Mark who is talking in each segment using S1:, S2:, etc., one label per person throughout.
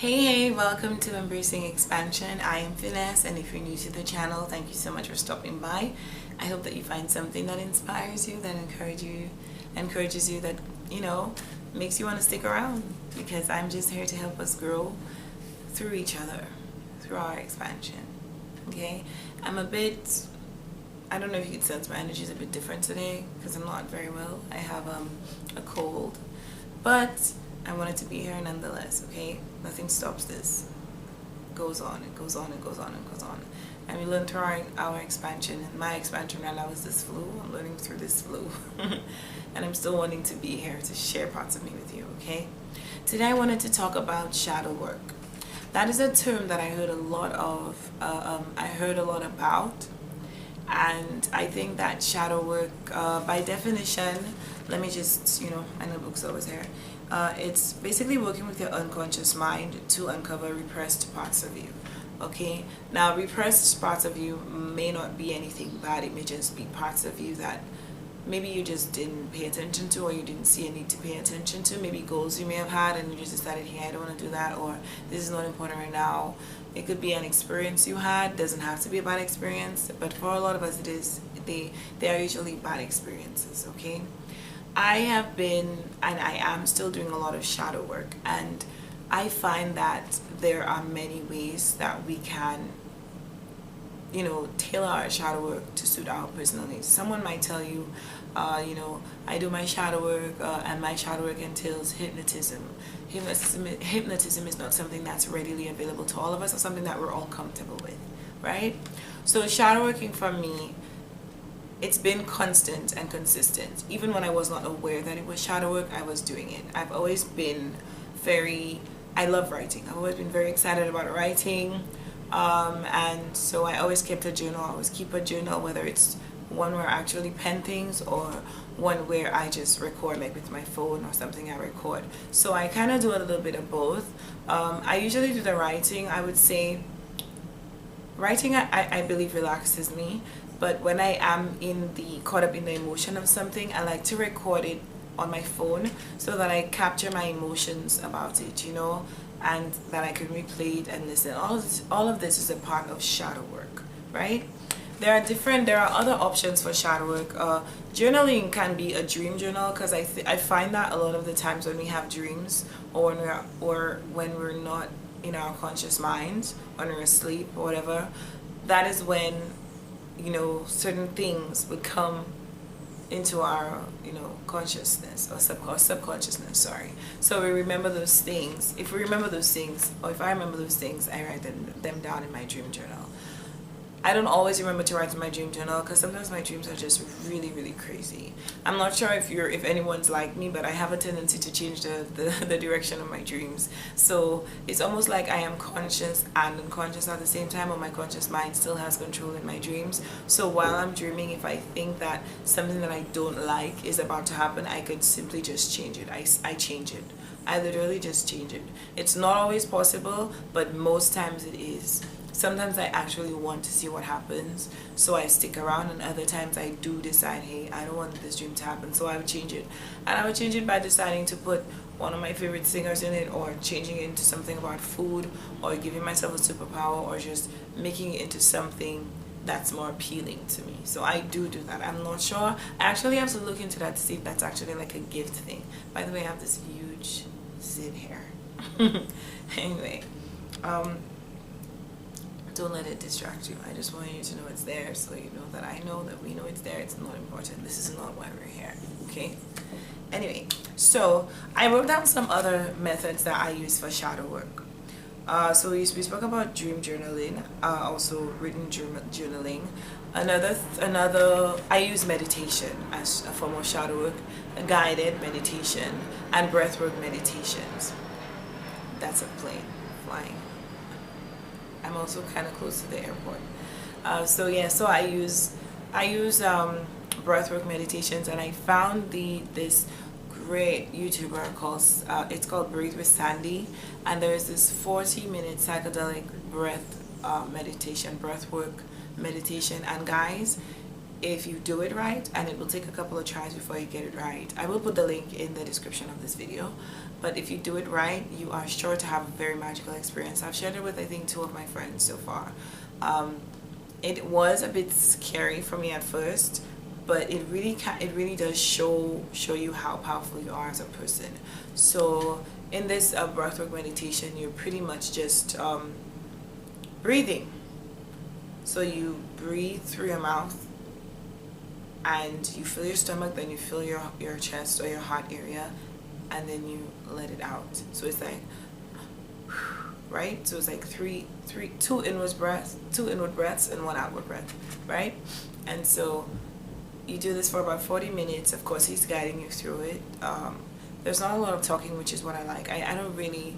S1: Hey, welcome to Embracing Expansion. I am Finesse, and if you're new to the channel, thank you so much for stopping by. I hope that you find something that inspires you, that encourages you, that, makes you want to stick around, because I'm just here to help us grow through each other, through our expansion. Okay? I don't know if you can sense my energy is a bit different today, because I'm not very well. I have a cold, but I wanted to be here nonetheless, okay? Nothing stops this. It goes on, it goes on, it goes on, it goes on. And we learn through our expansion. And my expansion right now is this flu. I'm learning through this flu. And I'm still wanting to be here to share parts of me with you, okay? Today I wanted to talk about shadow work. That is a term that I heard a lot of, about. And I think that shadow work, by definition, let me just, my notebook's always here. It's basically working with your unconscious mind to uncover repressed parts of you. Okay, now repressed parts of you may not be anything bad. It may just be parts of you that maybe you just didn't pay attention to, or you didn't see a need to pay attention to. Maybe goals you may have had and you just decided, hey, I don't want to do that, or this is not important right now. It could be an experience you had. Doesn't have to be a bad experience, but for a lot of us it is. They are usually bad experiences. Okay, I have been, and I am still doing a lot of shadow work, and I find that there are many ways that we can, tailor our shadow work to suit our personal needs. Someone might tell you, I do my shadow work, and my shadow work entails hypnotism. Hypnotism is not something that's readily available to all of us, or something that we're all comfortable with, right? So shadow working for me, it's been constant and consistent. Even when I was not aware that it was shadow work, I was doing it. I've always been I love writing. I've always been very excited about writing. And so I always kept a journal. I always keep a journal, whether it's one where I actually pen things or one where I just record, like with my phone or something I record. So I kind of do a little bit of both. I usually do the writing. I would say writing, I believe, relaxes me. But when I am caught up in the emotion of something, I like to record it on my phone so that I capture my emotions about it, and that I can replay it and listen. All of this is a part of shadow work, right? There are other options for shadow work. Journaling can be a dream journal, because I find that a lot of the times when we have dreams, or when we're not in our conscious minds, when we're asleep or whatever, that is when certain things would come into our consciousness, or subconsciousness, sorry. So we remember those things. If we remember those things, or if I remember those things, I write them down in my dream journal. I don't always remember to write in my dream journal, because sometimes my dreams are just really, really crazy. I'm not sure if anyone's like me, but I have a tendency to change the direction of my dreams. So it's almost like I am conscious and unconscious at the same time, or my conscious mind still has control in my dreams. So while I'm dreaming, if I think that something that I don't like is about to happen, I could simply just change it. I change it. I literally just change it. It's not always possible, but most times it is. Sometimes I actually want to see what happens, so I stick around, and other times I do decide, hey, I don't want this dream to happen, so I would change it. And I would change it by deciding to put one of my favorite singers in it, or changing it into something about food, or giving myself a superpower, or just making it into something that's more appealing to me. So I do that. I'm not sure. I actually have to look into that to see if that's actually like a gift thing. By the way, I have this huge zit hair. Anyway, don't let it distract you. I just want you to know it's there, so you know that I know that we know it's there. It's not important. This is not why we're here, okay? Anyway, so I wrote down some other methods that I use for shadow work. So we spoke about dream journaling, also written journaling. Another, I use meditation as a form of shadow work, guided meditation, and breathwork meditations. That's a plane flying. I'm also kind of close to the airport. So I use breathwork meditations, and I found this great YouTuber called Breathe with Sandy, and there's this 40-minute psychedelic breathwork meditation. And guys, if you do it right, and it will take a couple of tries before you get it right. I will put the link in the description of this video, but if you do it right, you are sure to have a very magical experience. I've shared it with, I think, 2 of my friends so far. It was a bit scary for me at first, but it really does show you how powerful you are as a person. So in this breathwork meditation, you're pretty much just breathing. So you breathe through your mouth, and you fill your stomach, then you fill your chest or your heart area, and then you let it out. So it's like, right? So it's like two inward breaths and 1 outward breath, right? And so you do this for about 40 minutes. Of course, he's guiding you through it. There's not a lot of talking, which is what I like. I don't really,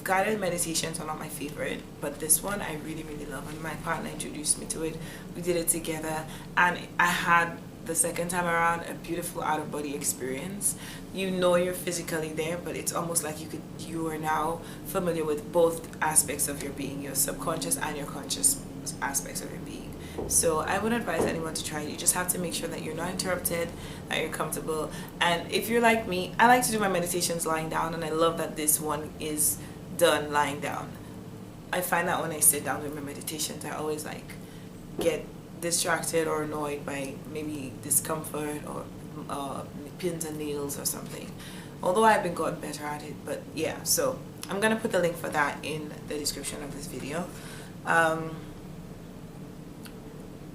S1: guided meditations are not my favorite, but this one I really love, and my partner introduced me to it. We did it together, and I had, the second time around, a beautiful out-of-body experience. You know you're physically there, but it's almost like you are now familiar with both aspects of your being, your subconscious and your conscious aspects of your being. So I would advise anyone to try it. You just have to make sure that you're not interrupted, that you're comfortable. And if you're like me, I like to do my meditations lying down, and I love that this one is done lying down. I find that when I sit down with my meditations, I always like get distracted or annoyed by maybe discomfort or pins and needles or something, although I've been gotten better at it. But yeah, so I'm gonna put the link for that in the description of this video.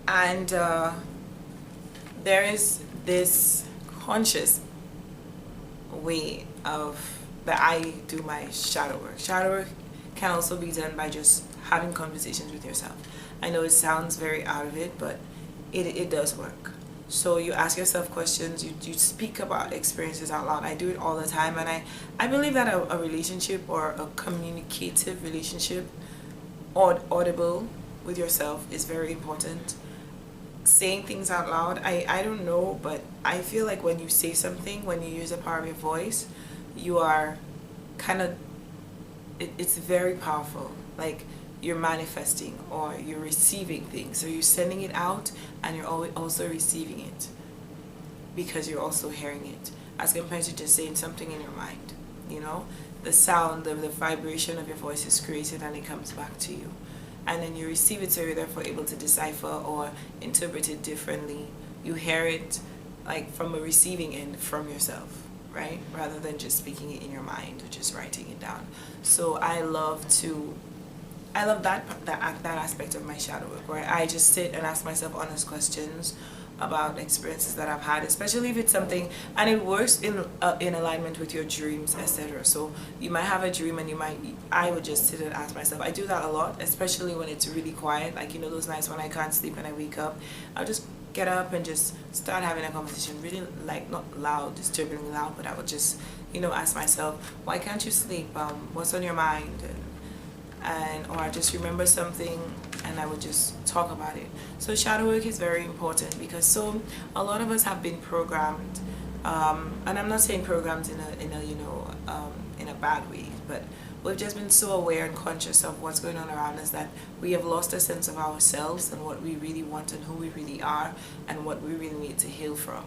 S1: And there is this conscious way of that I do my shadow work. Shadow work can also be done by just having conversations with yourself. I know it sounds very out of it, but it does work. So you ask yourself questions, you speak about experiences out loud. I do it all the time, and I believe that a relationship, or a communicative relationship, or audible with yourself, is very important. Saying things out loud, I don't know, but I feel like when you say something, when you use the power of your voice, you are kind of, it's very powerful. Like, you're manifesting or you're receiving things. So you're sending it out, and you're also receiving it, because you're also hearing it, as compared to just saying something in your mind. You know, the sound, the vibration of your voice is created, and it comes back to you, and then you receive it, so you're therefore able to decipher or interpret it differently. You hear it like from a receiving end from yourself, right, rather than just speaking it in your mind or just writing it down. So I love that aspect of my shadow work, where I just sit and ask myself honest questions about experiences that I've had, especially if it's something, and it works in alignment with your dreams, etc. So you might have a dream, and I would just sit and ask myself. I do that a lot, especially when it's really quiet, like, you know, those nights when I can't sleep and I wake up, I'll just get up and just start having a conversation, really, like, not loud, disturbingly loud, but I would just, you know, ask myself, why can't you sleep, what's on your mind, or I just remember something, and I would just talk about it. So shadow work is very important, because a lot of us have been programmed, and I'm not saying programmed in a bad way, but we've just been so aware and conscious of what's going on around us that we have lost a sense of ourselves and what we really want and who we really are and what we really need to heal from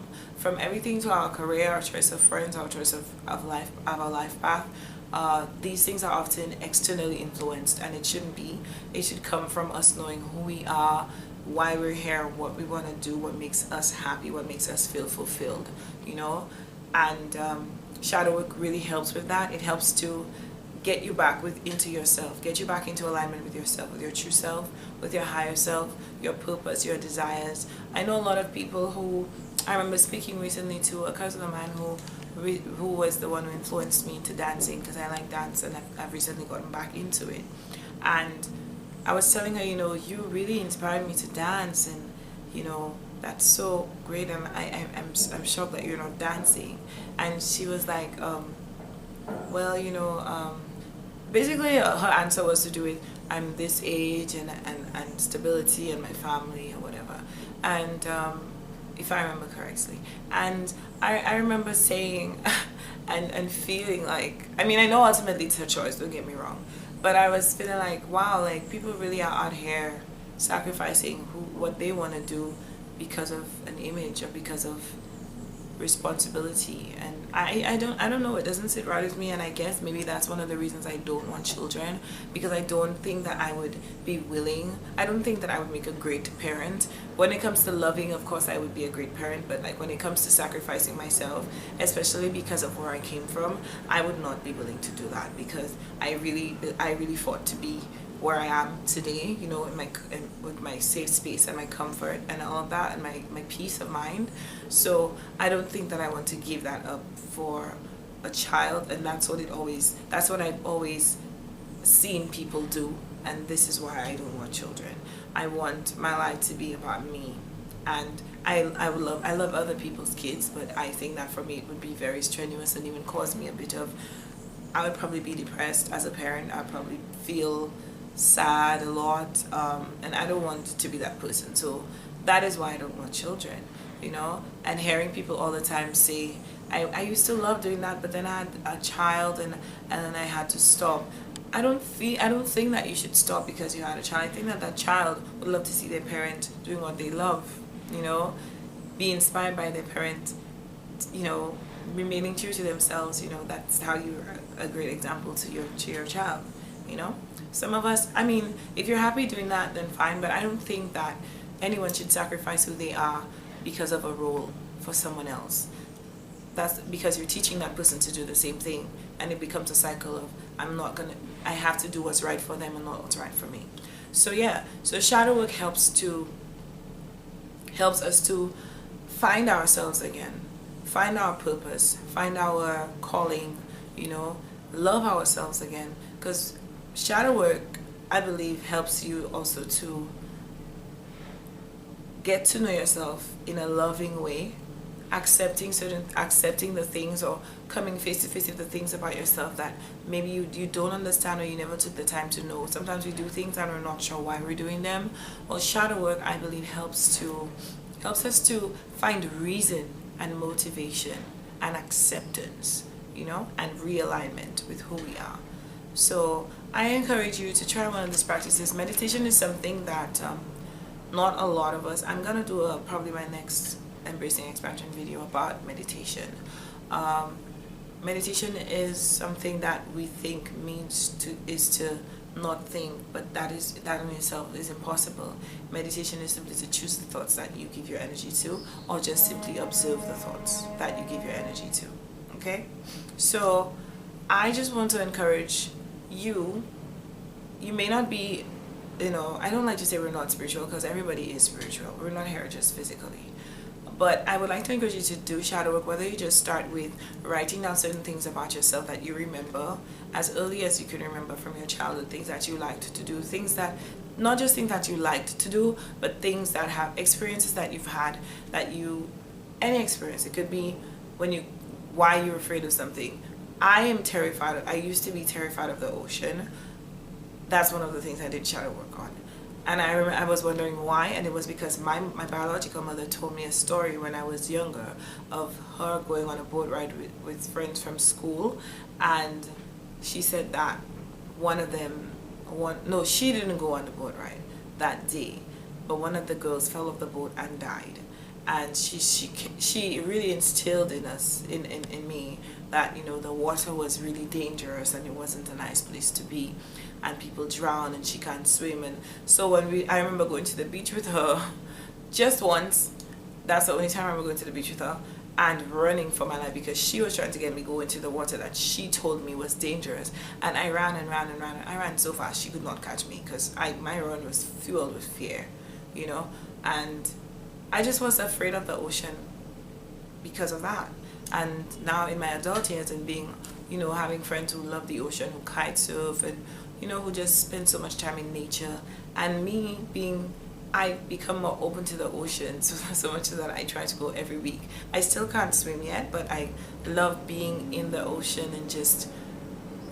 S1: everything to our career, our choice of friends, our choice of life, our life path. These things are often externally influenced, and it shouldn't be. It should come from us knowing who we are, why we're here, what we want to do, what makes us happy, what makes us feel fulfilled, you know. And shadow work really helps with that. It helps to get you back into yourself, get you back into alignment with yourself, with your true self, with your higher self, your purpose, your desires. I know a lot of people who, I remember speaking recently to a cousin of mine who was the one who influenced me into dancing, because I like dance, and I've recently gotten back into it. And I was telling her, you know, you really inspired me to dance, and, you know, that's so great, and I'm shocked that you're not dancing. And she was like, well, you know, basically her answer was to do with, I'm this age, and stability, and my family, or whatever. And if I remember correctly. And I remember saying and feeling like, I mean, I know ultimately it's her choice, don't get me wrong, but I was feeling like, wow, like, people really are out here sacrificing what they want to do because of an image or because of responsibility. And I don't know, it doesn't sit right with me. And I guess maybe that's one of the reasons I don't want children, because I don't think that I would be willing. I don't think that I would make a great parent. When it comes to loving, of course I would be a great parent, but like when it comes to sacrificing myself, especially because of where I came from, I would not be willing to do that, because I really fought to be where I am today, you know, with my safe space and my comfort and all of that, and my peace of mind. So I don't think that I want to give that up for a child. And that's what I've always seen people do. And this is why I don't want children. I want my life to be about me. And I love other people's kids, but I think that for me it would be very strenuous and even cause me a bit of, I would probably be depressed as a parent. I'd probably feel sad a lot, and I don't want to be that person. So that is why I don't want children, you know. And hearing people all the time say, I used to love doing that, but then I had a child, and then I had to stop. I don't think that you should stop because you had a child. I think that child would love to see their parent doing what they love, you know, be inspired by their parent, you know, remaining true to themselves. You know, that's how you're a great example to your child, you know. Some of us, I mean, if you're happy doing that, then fine, but I don't think that anyone should sacrifice who they are because of a role for someone else. That's because you're teaching that person to do the same thing, and it becomes a cycle of, I have to do what's right for them and not what's right for me. So yeah, so shadow work helps us to find ourselves again, find our purpose, find our calling, you know, love ourselves again. Because shadow work, I believe, helps you also to get to know yourself in a loving way, accepting the things, or coming face to face with the things about yourself that maybe you don't understand, or you never took the time to know. Sometimes we do things and we're not sure why we're doing them. Well, shadow work, I believe, helps us to find reason and motivation and acceptance, you know, and realignment with who we are. So I encourage you to try one of these practices. Meditation is something that not a lot of us, I'm gonna do probably my next Embracing Expansion video about meditation. Meditation is something that we think is to not think, but that in itself is impossible. Meditation is simply to choose the thoughts that you give your energy to, or just simply observe the thoughts that you give your energy to. Okay? So I just want to encourage you. You may not be, you know, I don't like to say we're not spiritual, because everybody is spiritual. We're not here just physically. But I would like to encourage you to do shadow work, whether you just start with writing down certain things about yourself that you remember as early as you can remember from your childhood, things that you liked to do, things that, not just things that you liked to do, but things that have experiences that you've had, any experience. It could be why you're afraid of something. I used to be terrified of the ocean. That's one of the things I did shadow work on. And I remember I was wondering why, and it was because my biological mother told me a story when I was younger of her going on a boat ride with friends from school, and she said that she didn't go on the boat ride that day, but one of the girls fell off the boat and died. And she really instilled in me that, you know, the water was really dangerous and it wasn't a nice place to be, and people drown and she can't swim. And so I remember going to the beach with her just once. That's the only time I remember going to the beach with her, and running for my life because she was trying to get me go into the water that she told me was dangerous. And I ran and ran and ran. I ran so fast she could not catch me, because my run was fueled with fear, you know. And I just was afraid of the ocean because of that. And now in my adult years, and being, you know, having friends who love the ocean, who kite surf, and, you know, who just spend so much time in nature, and me I become more open to the ocean, so much so that I try to go every week. I still can't swim yet, but I love being in the ocean and just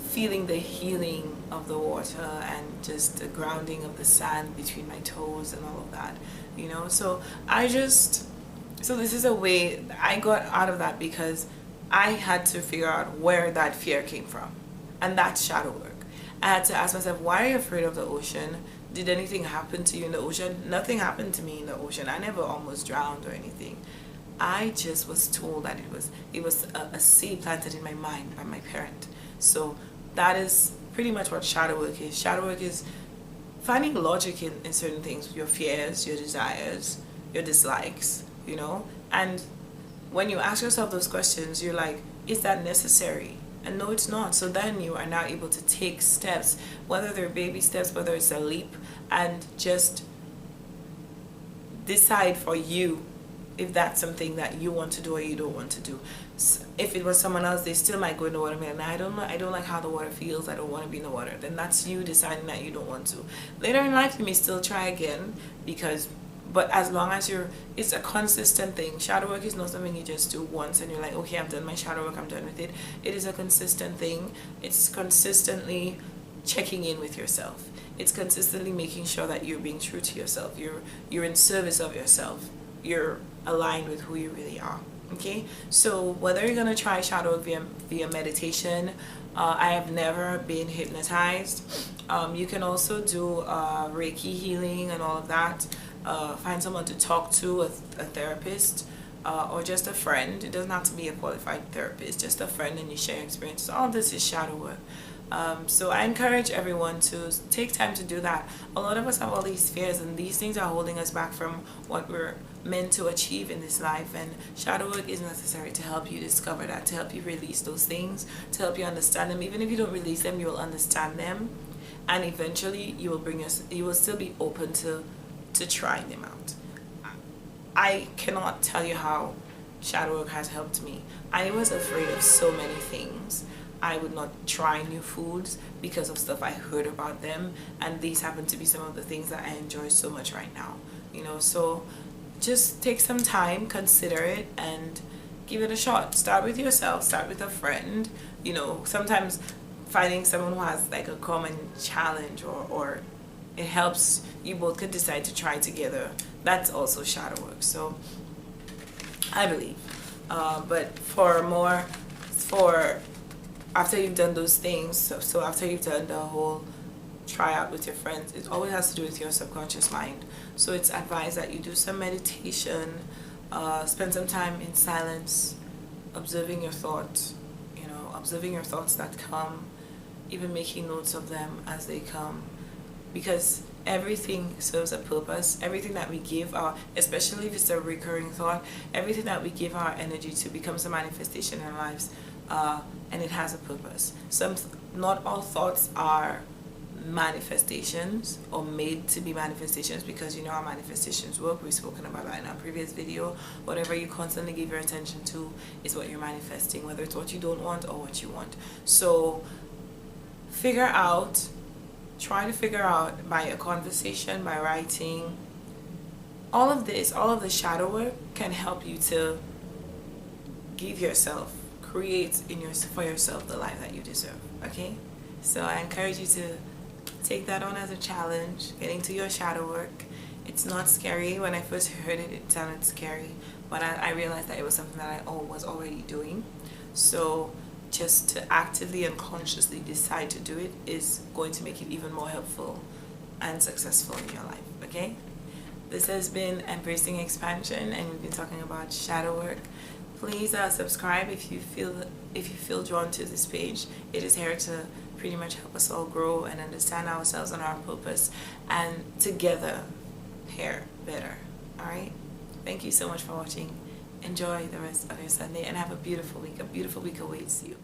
S1: feeling the healing of the water and just the grounding of the sand between my toes and all of that, you know. So this is a way I got out of that, because I had to figure out where that fear came from, and that's shadow work. I had to ask myself, why are you afraid of the ocean? Did anything happen to you in the ocean? Nothing happened to me in the ocean. I never almost drowned or anything. I just was told that it was a seed planted in my mind by my parent. So that is pretty much what shadow work is. Shadow work is finding logic in certain things, your fears, your desires, your dislikes, and when you ask yourself those questions, you're like, is that necessary? And no, it's not. So then you are now able to take steps, whether they're baby steps, whether it's a leap, and just decide for you if that's something that you want to do or you don't want to do. If it was someone else, they still might go in the water and I don't like how the water feels, I don't want to be in the water. Then that's you deciding that you don't want to. Later in life, you may still try again, but as long as it's a consistent thing. Shadow work is not something you just do once and you're like, okay, I've done my shadow work, I'm done with it. It is a consistent thing. It's consistently checking in with yourself. It's consistently making sure that you're being true to yourself. You're in service of yourself. You're aligned with who you really are. Okay, so whether you're gonna try shadow work via meditation, I have never been hypnotized. You can also do Reiki healing and all of that. Find someone to talk to, a therapist, or just a friend. It doesn't have to be a qualified therapist, just a friend, and you share experiences. All this is shadow work. So I encourage everyone to take time to do that. A lot of us have all these fears, and these things are holding us back from what we're meant to achieve in this life, and shadow work is necessary to help you discover that, to help you release those things, to help you understand them. Even if you don't release them, you will understand them, and eventually you will still be open to trying them out. I cannot tell you how shadow work has helped me. I was afraid of so many things. I would not try new foods because of stuff I heard about them, and these happen to be some of the things that I enjoy so much right now. So just take some time, consider it, and give it a shot. Start with yourself, start with a friend. Sometimes finding someone who has like a common challenge or it helps you both could decide to try together. That's also shadow work. So I believe. But for after you've done those things, so after you've done the whole try out with your friends, it always has to do with your subconscious mind. So it's advised that you do some meditation, spend some time in silence, observing your thoughts, observing your thoughts that come, even making notes of them as they come, because everything serves a purpose. Everything that we give especially if it's a recurring thought, everything that we give our energy to becomes a manifestation in our lives, and it has a purpose. Not all thoughts are manifestations or made to be manifestations, because how manifestations work. We've spoken about that in our previous video. Whatever you constantly give your attention to is what you're manifesting, whether it's what you don't want or what you want. So try to figure out by a conversation, by writing. All of the shadow work can help you to create for yourself the life that you deserve. Okay, so I encourage you to take that on as a challenge, getting to your shadow work. It's not scary. When I first heard it, it sounded scary, but I realized that it was something that I was already doing. So just to actively and consciously decide to do it is going to make it even more helpful and successful in your life. Okay, this has been Embracing Expansion, and we've been talking about shadow work. Please subscribe if you feel drawn to this page. It is here to pretty much help us all grow and understand ourselves and our purpose, and together pair better. All right, thank you so much for watching. Enjoy the rest of your Sunday and have a beautiful week. A beautiful week awaits you.